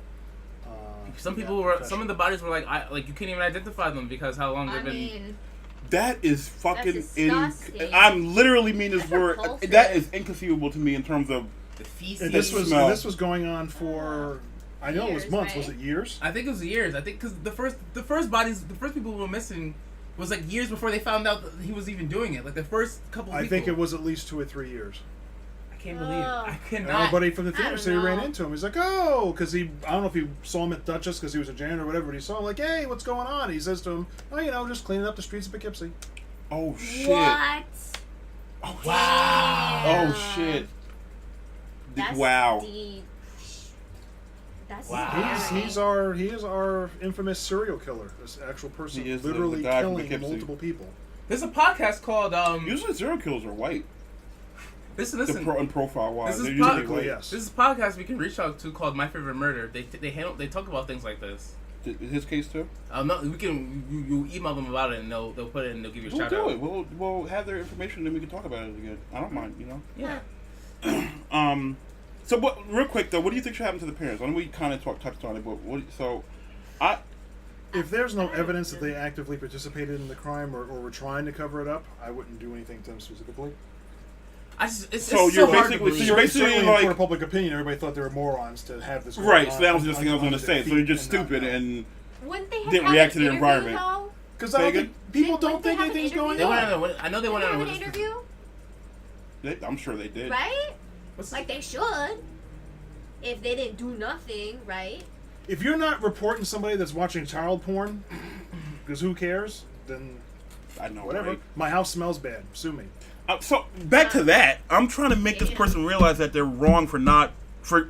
Some yeah, people were. professional. Some of the bodies were like you can't even identify them because how long I they've been. mean, That is fucking. disgusting. I'm literally mean this That's word. repulsive. That is inconceivable to me in terms of. The feces. And this The was smell. this was going on for. I know it was Years, months. right? Was it years? I think it was years. I think because the first bodies, the first people who were missing, was like years before they found out that he was even doing it. Like the first couple. I people. think it was at least 2 or 3 years. I can't believe it. I And cannot. everybody from the I theater don't said he ran know. into him. He's like, oh, because I don't know if he saw him at Duchess because he was a janitor or whatever, but he saw him like, hey, what's going on? He says to him, oh, just cleaning up the streets of Poughkeepsie. Oh shit! what? Oh Wow. Oh shit! That's Wow! deep. That's Wow. scary. He is our infamous serial killer. This actual person He is the literally guy from killing Poughkeepsie. multiple people. There's a podcast called Usually serial killers are white. Listen. In profile wise, This is they're usually probably- white. yes. This is a podcast we can reach out to called My Favorite Murder. They talk about things like this. His case too. No, we can you email them about it and they'll put it and they'll give you a We'll shout do out. it. We'll have their information and then we can talk about it again. I don't mind, Yeah. So, real quick though, what do you think should happen to the parents? I know we kind of touched on it, but If there's no I don't evidence that know. they actively participated in the crime or were trying to cover it up, I wouldn't do anything to them specifically. It's So it's you're so hard to basically- so believe. you're basically Certainly in like- court of public opinion, everybody thought they were morons to have this. Right. going So that was on just the thing I was going to under say. their So you're feet just and not stupid know. and Wouldn't they have didn't had react an to the interview, environment. though? Because I don't Say think people Wouldn't don't they think have an anything's going They interview? went on. on a, I know they Didn't went they on have a, an interview, I'm sure they did. right? what's Like they should. If they didn't do nothing, right? If you're not reporting somebody that's watching child porn, because who cares? Then I know. whatever. Right? My house smells bad. Sue me. So back to that. I'm trying to make this Yeah. person realize that they're wrong for not for.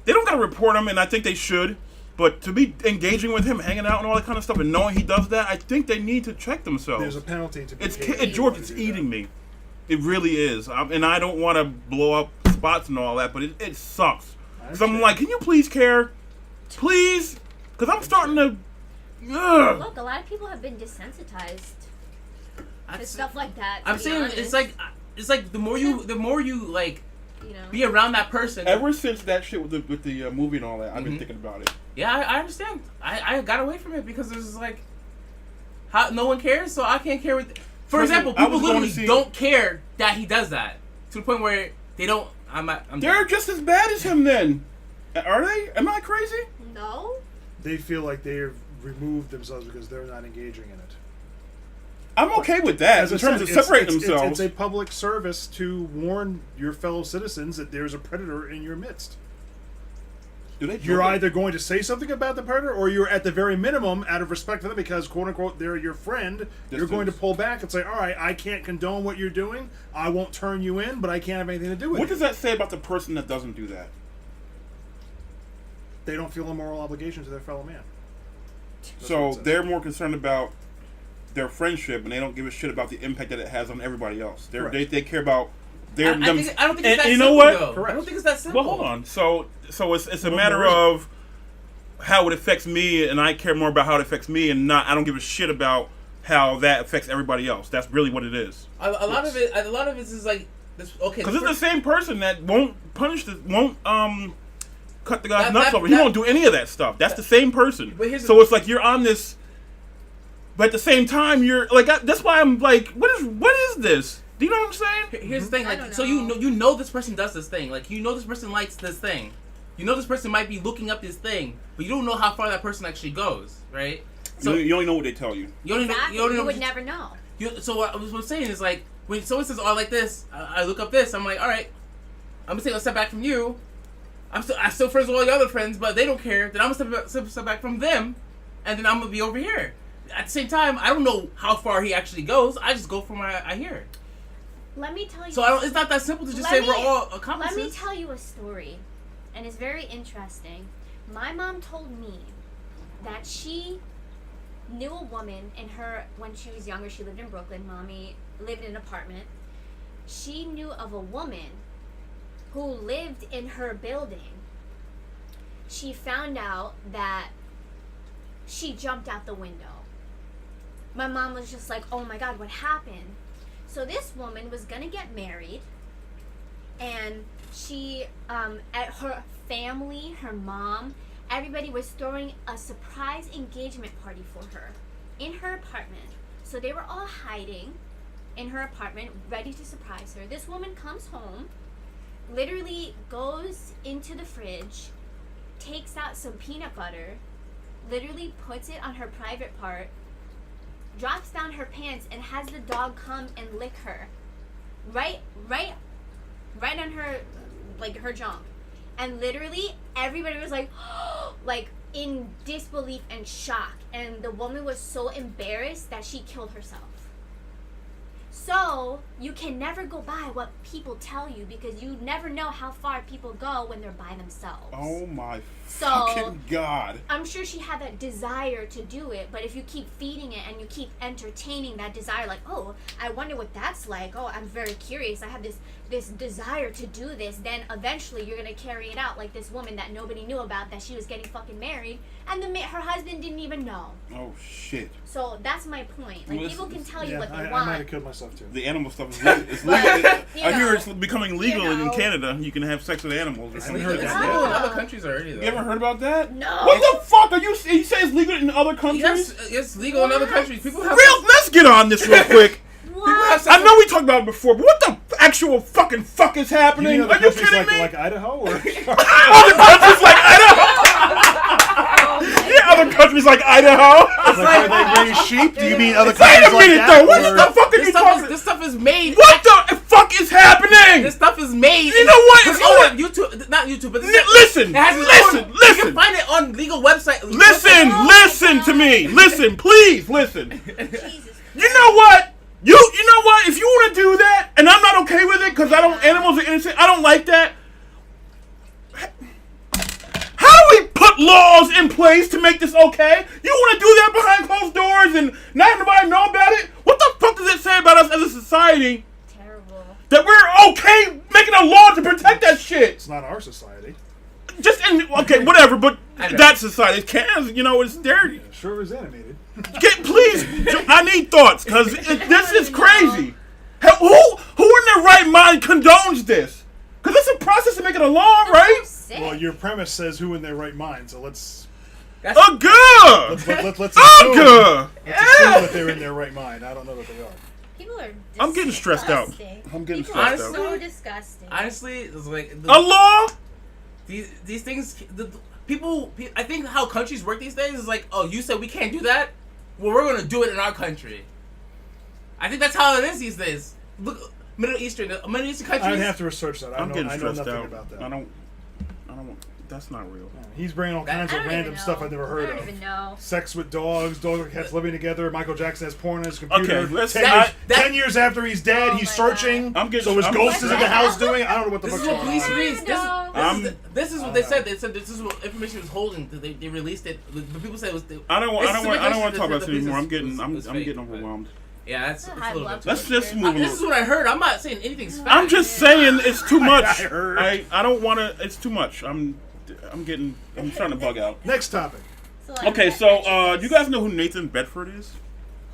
They don't got to report him, and I think they should. But to be engaging with him, hanging out, and all that kind of stuff, and knowing he does that, I think they need to check themselves. There's a penalty to be It's paid George. when It's you do eating that. me. It really is, and I don't want to blow up spots and all that, but it sucks. Because I'm understand. like, can you please care, please? Because I'm starting to. Ugh. Look, a lot of people have been desensitized to I'm stuff like that. to I'm be saying honest. it's like the more you like you know. be around that person. Ever since that shit with the movie and all that, I've been Mhm. thinking about it. Yeah, I understand. I got away from it because it was like, how no one cares, so I can't care with. For Listen, example, I people was going to literally see- don't care that he does that to the point where they don't. I'm They're just as bad as him then. Are they? Am I crazy? No. They feel like they've removed themselves because they're not engaging in it. I'm okay with that As in I terms said, of separating it's themselves. a public service to warn your fellow citizens that there's a predator in your midst. Do they You're joke? either going to say something about the predator, or you're at the very minimum, out of respect for them, because quote unquote they're your friend. You're going to Distance. pull back and say, "All right, I can't condone what you're doing. I won't turn you in, but I can't have anything to do with What it." does that say about the person that doesn't do that? They don't feel a moral obligation to their fellow man. That's what So it says. they're more concerned about their friendship, and they don't give a shit about the impact that it has on everybody else. Correct. They care about their. I don't think it's and that you simple. know what? Though. I Correct. don't think it's that simple. Well, hold on. So it's a Well, matter there is. of how it affects me, and I care more about how it affects me, and not I don't give a shit about how that affects everybody else. That's really what it is. A lot of it is like this. Okay, Because it's the same person that won't punish won't cut the guy's That- nuts that- over. He that- won't do any of that stuff. That's the same person. But here's So the- it's like you're on this, but at the same time you're like that's why I'm like, what is this? Do you know what I'm saying? Here's the thing, I like, don't so know. you know this person does this thing, like you know this person likes this thing, you know this person might be looking up this thing, but you don't know how far that person actually goes, right? So You only know what they tell you. you don't Exactly. even You know. would never know. So what I'm saying is like when someone says, "Oh, I like this," I look up this. I'm like, all right, I'm gonna take a step back from you. I'm still friends with all the other friends, but they don't care. Then I'm gonna step back from them, and then I'm gonna be over here. At the same time, I don't know how far he actually goes. I just go from where I hear. Let me tell you. So it's not that simple to just say we're all accomplices. Let me tell you a story, and it's very interesting. My mom told me that she knew a woman when she was younger. She lived in Brooklyn. Mommy lived in an apartment. She knew of a woman who lived in her building. She found out that she jumped out the window. My mom was just like, "Oh my God, what happened?" So this woman was gonna get married, and she, at her family, her mom, everybody was throwing a surprise engagement party for her in her apartment. So they were all hiding in her apartment, ready to surprise her. This woman comes home, literally goes into the fridge, takes out some peanut butter, literally puts it on her private part, drops down her pants, and has the dog come and lick her right on her, like, her junk. And literally everybody was like like in disbelief and shock, and the woman was so embarrassed that she killed herself. So you can never go by what people tell you, because you never know how far people go when they're by themselves. Oh my So- fucking god! I'm sure she had that desire to do it, but if you keep feeding it and you keep entertaining that desire, like, oh, I wonder what that's like. Oh, I'm very curious. I have this this desire to do this, then eventually you're gonna carry it out like this woman that nobody knew about, that she was getting fucking married, and her husband didn't even know. Oh shit. So that's my point. Like, Well, people can tell you Yeah, what they I want. might have killed myself too. The animal stuff is legal. It's legal. You I hear know, it's becoming legal you in know. Canada. You can have sex with animals. Or I something. haven't heard It's that. legal in Yeah. other countries already, though. You ever heard about that? No. What the fuck are you? You say it's legal in other countries? Yes, it's legal in other countries. People have. Let's get on this real quick. What? I know we talked about it before, but what the actual fucking fuck is happening? You mean other Are you countries kidding me? like Idaho? Or? Other countries like Idaho? Yeah, other countries like Idaho. Like, are they raise sheep? Do you mean other Wait countries a like minute, that? though. What or- the fuck are you talking? This stuff is made. What the fuck is happening? This stuff is made. You know what? If It's you on want- YouTube, not YouTube, but this Listen, it has its listen, own- listen. You can find it on legal website. Listen to me. Listen, please, listen. Jesus. You know what? You know what? If you want to do that, and I'm not okay with it because I don't. Animals are innocent. I don't like that. How do we put laws in place to make this okay? You want to do that behind closed doors and not nobody know about it? What the fuck does it say about us as a society Terrible. that we're okay making a law to protect that shit? It's not our society. Just in okay, whatever. But I know. that society, Canada's, you know, it's dirty. It sure is animated. Please, I need thoughts because this is crazy. Who in their right mind condones this? Because it's a process of making a law, right? So sick. Well, your premise says who in their right mind, so let's Let's assume let's assume that Ugh! they're in their right mind. I don't know that they are. People are I'm getting stressed out. disgusting. I'm getting People are stressed Honestly, out. so disgusting. Honestly, it's like A law? these things. People, I think how countries work these days is like, oh, you said we can't do that. Well, we're gonna do it in our country. I think that's how it is these days. Look, Middle Eastern countries. I'd have to research that. I'm getting I know stressed nothing out. about that. I don't. That's not real. He's bringing all kinds I of don't random even stuff know. I've never I heard don't of. even know. Sex with dogs and cats living together. Michael Jackson has porn on his computer. Okay, let's. 10 years after he's dead, Oh he's my searching. I'm getting- so his I'm- ghost is in the house doing. I don't know what the This fuck's is what going police on. reads. No. This is what they said. They said this is what information was holding. They released it. The people said it was. I don't want to talk about this the anymore. I'm police getting. I'm was fake, getting but- overwhelmed. Yeah, that's It's a it's high a little blood bit. Let's just move This is on. what I heard. I'm not saying anything's fact. I'm just saying it's too much. I heard. I don't want to. It's too much. I'm starting to bug out. Next topic. Okay, so you guys know who Nathan Bedford is?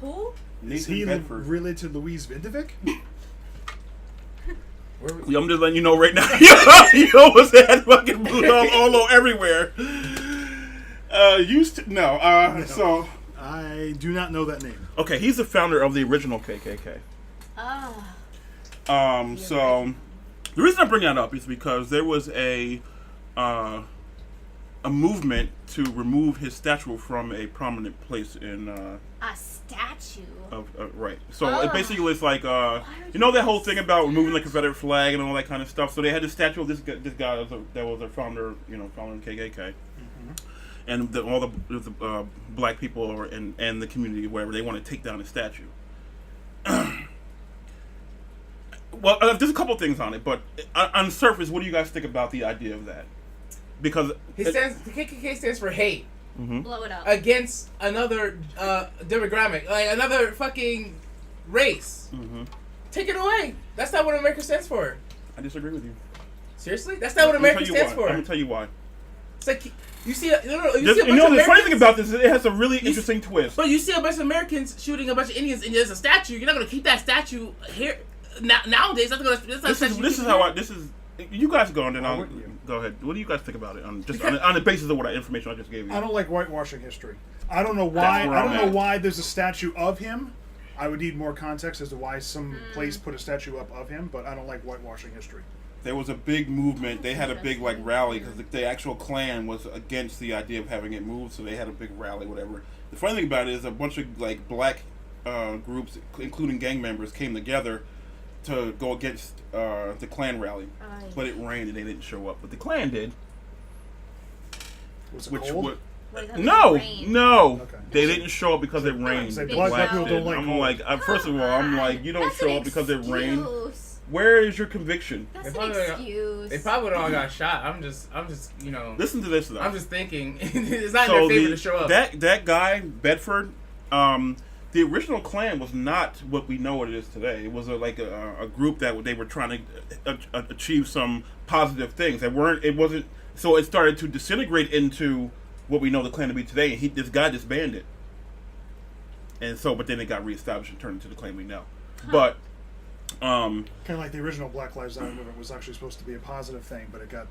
Who? Is Nathan he Bedford. related to Louise Vindovic? Yeah, I'm just letting you know right now. You know what's that fucking blew up all over everywhere. So I do not know that name. okay, he's the founder of the original KKK. Oh. So the reason I bring that up is because there was a movement to remove his statue from a prominent place in A statue. right. So Oh. it basically is like you know that whole thing about removing the Confederate flag and all that kind of stuff. So they had a statue of this guy that was a founder, founder of KKK. And all the black people and the community, whatever, they want to take down the statue. Well, there's a couple things on it, but on the surface, what do you guys think about the idea of that? Because the KKK stands for hate Blow it up. against another demographic, like another fucking race. Take it away. That's not what America stands for. I disagree with you. Seriously, that's not what Let me America tell you stands why. for. I'm gonna tell you why. It's like you see, you see a bunch The of funny Americans, thing about this is it has a really interesting twist. but you see a bunch of Americans shooting a bunch of Indians, and there's a statue. You're not gonna keep that statue here nowadays. That's not a statue This is keep how here. this is. You guys go on, then Why I'll wouldn't you? go ahead. What do you guys think about it? On the basis of what information I just gave you. I don't like whitewashing history. I don't know why. That's where I don't I'm know at. why there's a statue of him. I would need more context as to why some place put a statue up of him, but I don't like whitewashing history. There was a big movement. They had a big rally because the actual Klan was against the idea of having it moved, so they had a big rally, whatever. The funny thing about it is a bunch of black groups, including gang members, came together to go against the Klan rally, but it rained and they didn't show up. But the Klan did, Was it which cold? would. Wait, that No, was rain. no, Okay. they didn't show up because it rained. Say The black blacks people don't did. like I'm cold. like, first of all, I'm like, you don't That's show an up because it rained. excuse. Where is your conviction? That's They an probably- excuse. They probably would all got shot. I'm just, Listen to this though. I'm just thinking it's not So in their favor to show up. that guy Bedford, the the original Klan was not what we know it is today. It was a group that they were trying to achieve some positive things. That weren't. It wasn't. So it started to disintegrate into what we know the Klan to be today. And this guy disbanded. And so, but then it got reestablished and turned into the Klan we know. But Kind of like the original Black Lives Matter movement was actually supposed to be a positive thing, but it got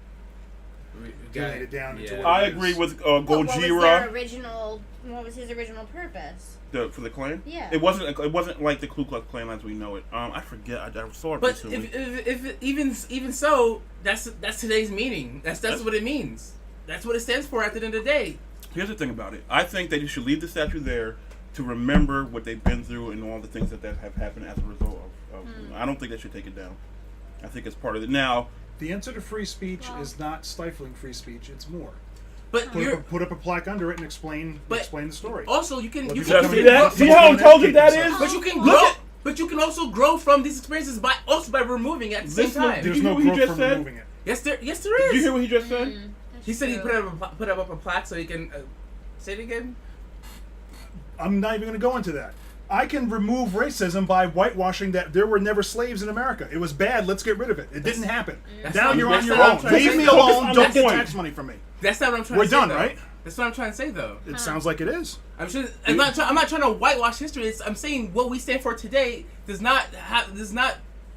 donated down into what I it is. agree with What was their Gojira original? What was his original purpose? for the Klan. Yeah. It wasn't like the Ku Klux Klan as we know it. I forget. I saw it But recently. if even so, that's today's meaning. That's what it means. That's what it stands for at the end of the day. Here's the thing about it. I think that you should leave the statue there to remember what they've been through and all the things that have happened as a result of I don't think they should take it down. I think it's part of it. Now, The answer to free speech is not stifling free speech; it's more. But Put up a plaque under it and explain the story. also you can Let you people can come in see that? and- See how intelligent that is? but you can Look grow. at- But you can also grow from these experiences by removing it at the same Listen, time. did There's you no hear what he growth just from said? removing it. Yes, there is. did you hear what he just said? He said he put up a plaque so he can say it again. I'm not even going to go into that. I can remove racism by whitewashing that there were never slaves in America. It was bad. Let's get rid of it. It didn't happen. That's Now not- you're that's on your not what own. I'm trying to Leave say. me Focus alone. on Don't that get point. tax money from me. That's not what I'm trying We're to say. done, though. right? That's what I'm trying to say, though. It sounds like it is. I'm not trying to whitewash history. I'm saying what we stand for today does not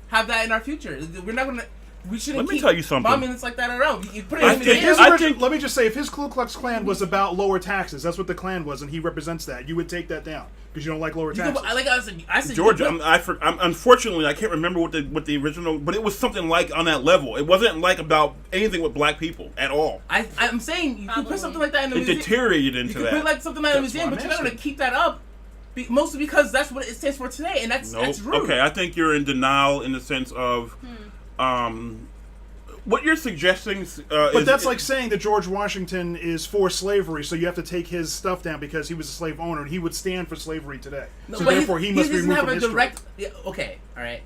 have that in our future. We're not gonna. We shouldn't. Let me keep tell you something. monuments like that around. You put it I in the think- museum. I His think- let me just say, if his Ku Klux Klan was about lower taxes, that's what the Klan was, and he represents that, you would take that down because you don't like lower You taxes. go, like I said, Georgia, you go- I'm unfortunately I can't remember what the original, but it was something like on that level. It wasn't like about anything with black people at all. I'm saying you can Probably. put something like that in the It museum. deteriorated You into can that. put like something like in the That's museum, what but I'm you're not going to asking. keep that up, mostly because that's what it stands for today, and that's Nope. rude. Okay, I think you're in denial in the sense of, what you're suggesting. But that's like saying that George Washington is for slavery, so you have to take his stuff down because he was a slave owner, and he would stand for slavery today. No, So but therefore, he must be doesn't removed have from a history. direct. Yeah, okay, all right.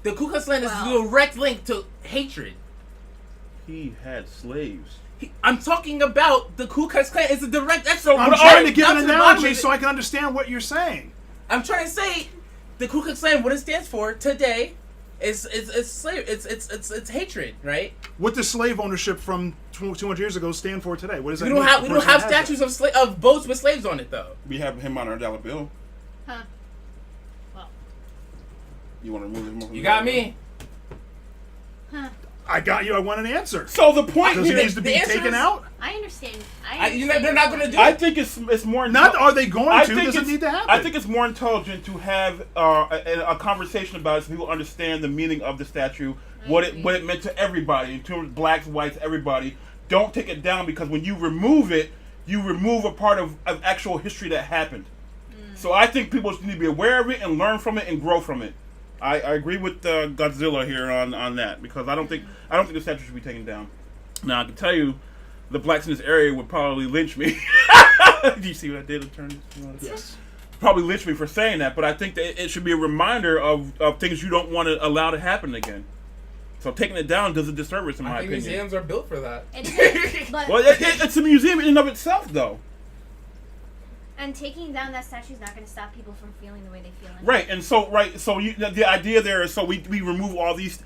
The Ku Klux Klan is Wow. a direct link to hatred. he had slaves. I'm talking about the Ku Klux Klan. It's a direct. That's I'm what trying to give down an the bottom analogy of it. so I can understand what you're saying. I'm trying to say, the Ku Klux Klan, what it stands for today, is slave. It's hatred, right? What does slave ownership from 200 years ago stand for today? What does that We mean? don't have The we don't person have that has statues that. of boats with slaves on it though. We have him on our dollar bill. Huh. Well. You want to remove him? From You the got dollar bill? me. Huh. I got you. I want an answer. So the point Does it here, need to be the answer taken is- out? I understand. They're not going to do I it. think it's more. Not are they going I to? think Does it it's- need to happen? I think it's more intelligent to have a conversation about it so people understand the meaning of the statue, what it meant to everybody, in terms of blacks, whites, everybody. Don't take it down because when you remove it, you remove a part of actual history that happened. So I think people need to be aware of it and learn from it and grow from it. I agree with Godzilla here on that because I don't think the statue should be taken down. Now I can tell you, the blacks in this area would probably lynch me. Do you see what I did, attorney? Yes. Probably lynch me for saying that, but I think that it should be a reminder of things you don't want to allow to happen again. So taking it down does a disservice, in my I think opinion. museums are built for that. But Well, it's a museum in and of itself, though. and taking down that statue is not going to stop people from feeling the way they feel. Right, and so the idea there is so we remove all these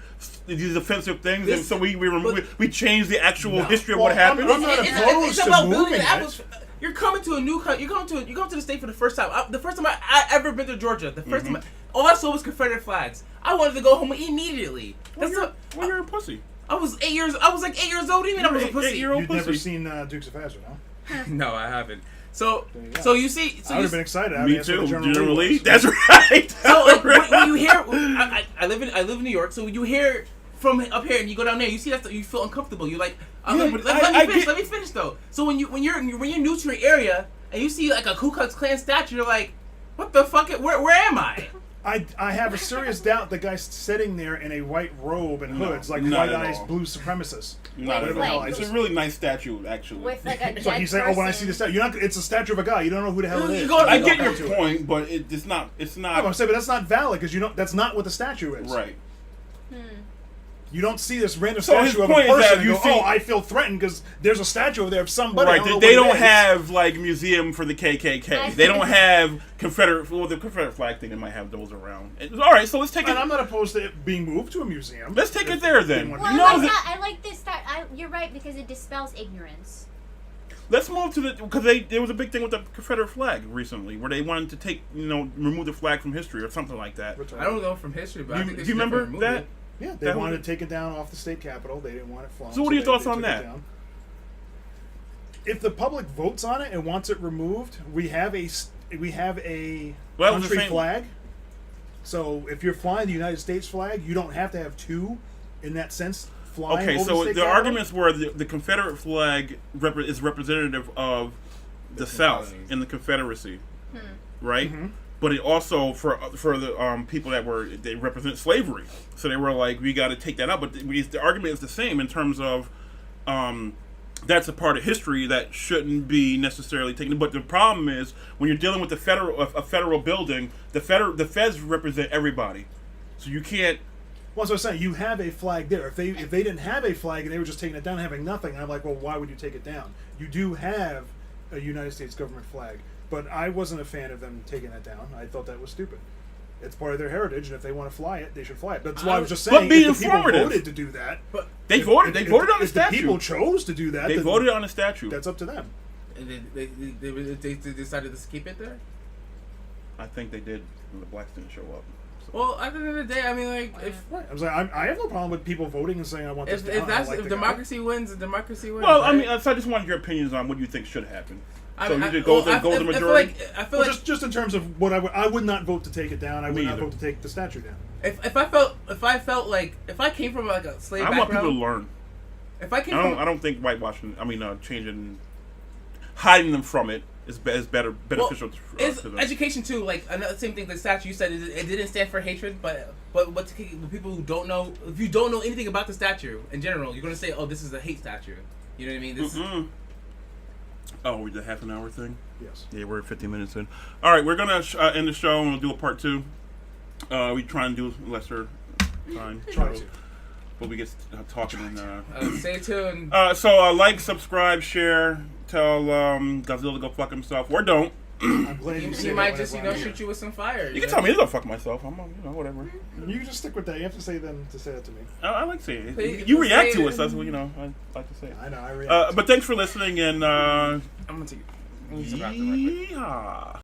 offensive things, and so we change the actual history of what Well, happened. I'm not opposed It's to about moving building it. an atmosphere. You're coming to a new country. You come to the state for the first time. The first time I ever been to Georgia. The first time all I saw was Confederate flags. I wanted to go home immediately. Well, you're a pussy. I was like 8 years old. Even I was a pussy. You're You've never seen Dukes of Hazzard, huh? No, I haven't. So There you go. so you see. So I would you have been excited. I Me would asked what too, the General Lee. was. That's right. So like, when you hear, I live in New York, so when you hear from up here and you go down there, you see that you feel uncomfortable. You're like, Yeah, let, but let I me finish. get- Let me finish though. So when you're new to your area and you see like a Ku Klux Klan statue, you're like, what the fuck? Where am I? I have a serious doubt the guy's sitting there in a white robe and No, hoods like not white at eyes all. blue supremacists. Not With at like- all. It's a really nice statue, actually. with like a It's like dead he's saying, "Oh, when I see person. the statue, you're not. It's a statue of a guy. You don't know who the hell it You is." go- I you get go your to it. point, but it's not. It's I'm not saying, but that's not valid because you don't. That's not what the statue is. right. You don't see this random So his statue of a point is that person and you go, see- "Oh, I feel threatened because there's a statue over there of somebody." Right, I don't know they what it don't is." have like museum for the KKK. They don't have Confederate. Well, the Confederate flag thing, they might have those around. All right, so let's take it. And I'm not opposed to it being moved to a museum. Let's take If it there they then. want Well, to You do know I like that- that. I like this. You're right because it dispels ignorance. Let's move to the because there was a big thing with the Confederate flag recently where they wanted to take remove the flag from history or something like that. I don't know from history, but I think Do they you should remember definitely remove that? it. Yeah, they That wanted was- to take it down off the state capitol. They didn't want it flown. So what are your thoughts they on took that? it down. If the public votes on it and wants it removed, we have a Well, it was the country same- flag. So if you're flying the United States flag, you don't have to have two in that sense flying Okay, over so the state the capitol. arguments were the Confederate flag is representative of the South colonies. in the Confederacy, right? Mm-hmm. But it also for the people that they represent slavery, so they were like, we got to take that out. But the argument is the same in terms of that's a part of history that shouldn't be necessarily taken. But the problem is when you're dealing with a federal building, the feds represent everybody, so you can't. Well, as I was saying, you have a flag there. If they didn't have a flag and they were just taking it down, having nothing, I'm like, well, why would you take it down? You do have a United States government flag, but I wasn't a fan of them taking it down. I thought that was stupid. It's part of their heritage, and if they want to fly it, they should fly it. That's why I was just But saying, be if the people informative. voted to do that, But They voted. They voted on the if the people statute. chose to do that, They then voted on the statute. That's up to them. and they decided to keep it there. I think they did. When the blacks didn't show up. Well, at the end of the day, I mean, like if Right. I was like, I have no problem with people voting and saying I want this. if, down. if I that's like if the guy. democracy wins, democracy wins. Well, I right? mean, so I just wanted your opinions on what you think should happen. So mean, you just go with the I feel majority. I feel Well, like just in terms of what I would not vote to take it down. I Me would not either. vote to take the statue down. if I felt like if I came from like a slave I want people to background, learn. if I came I from don't think whitewashing. I mean, hiding them from it is beneficial it's to them. education too. Like another same thing. The statue you said it didn't stand for hatred, but what's the people who don't know? If you don't know anything about the statue in general, you're gonna say, "Oh, this is a hate statue." You know what I mean? This Mm-mm. Oh, we did a half an hour thing. Yes. Yeah, we're 15 minutes in. All right, we're gonna end the show and we'll do a part 2. We try and do lesser time, Try to. but we get talking and. stay tuned. So like, subscribe, share, tell Godzilla to go fuck himself, or don't. I'm glad you He said might that just whenever I'm shoot you with some fire. You can tell me to go fuck myself. I'm whatever. here. You can just stick with that. You have to say them to say that to me. I like saying it. Please, You react say to it. it, so that's what I like to say. I know. I react. But thanks for listening and I'm gonna take it. yeehaw.